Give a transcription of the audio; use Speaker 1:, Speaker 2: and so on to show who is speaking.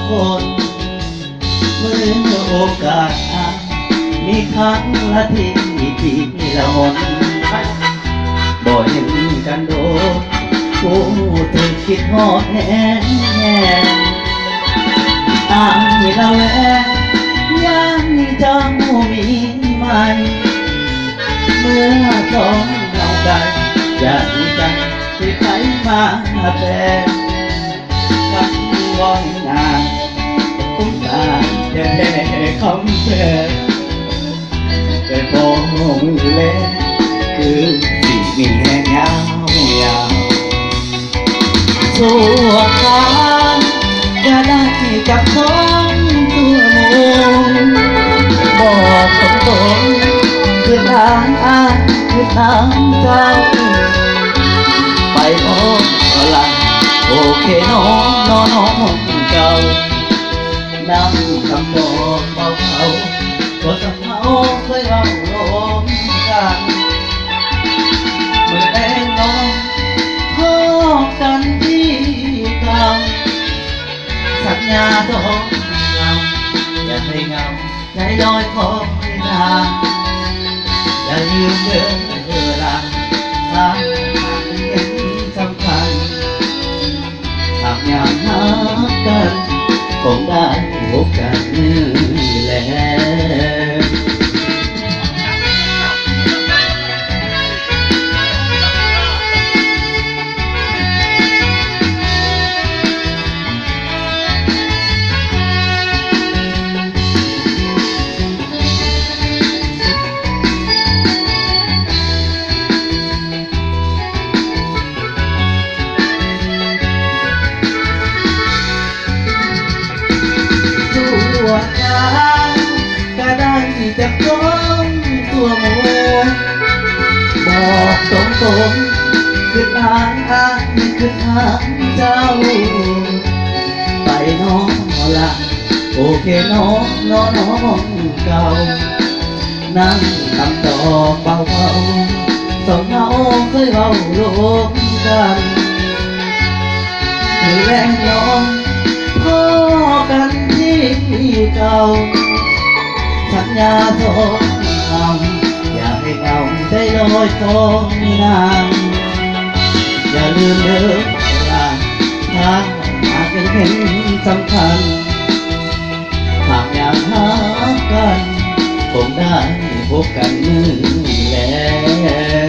Speaker 1: คนเมื่อโอกาสมีครั้งละทีที่ละหนบ่เห็นกันโดนกูถึงคิดฮอดแน่อ้ายละแวงยังเจ้ามีไหมเมื่อต้องเอากันอย่าดีใจที่ใครมาแต่กันว่อยนานต้องการแค่คำแท้แต่พอมือเล่คือสิ่งมีแห่งยาวยาวชั่วคราวอย่าได้กับคนตัวมูบอกตรงๆคือทางอ้ายคือทางเจ้าไปพบหลังโอเคน้องเก่าน้ำคำบอกเบาก็สำเนาเคยเราลงกันเมื่อแดงน้องพบกันที่เก่าสัญญาต้องเราอย่าให้เงาใจลอยคอยนานอย่าลืมเดินหลังทางเป็นสำคัญหากอยากหากันคงได้พบกันแล้ว ตัวกลางก็ได้จากท้องตัวมวยบอกตรงๆคือทางคือทางเจ้าไปน้องละโอเคน้องเก่านั่งทำต่อเบาสองเงาเคยเบาลงกันมือแรงน้องพอกันที่เก่าสัญญาทองคำอย่าให้เงาใจลอยคอยนานอย่าลืมเดินทางหากยังเห็นสำคัญหากอยากหากันคงได้พบกันแล้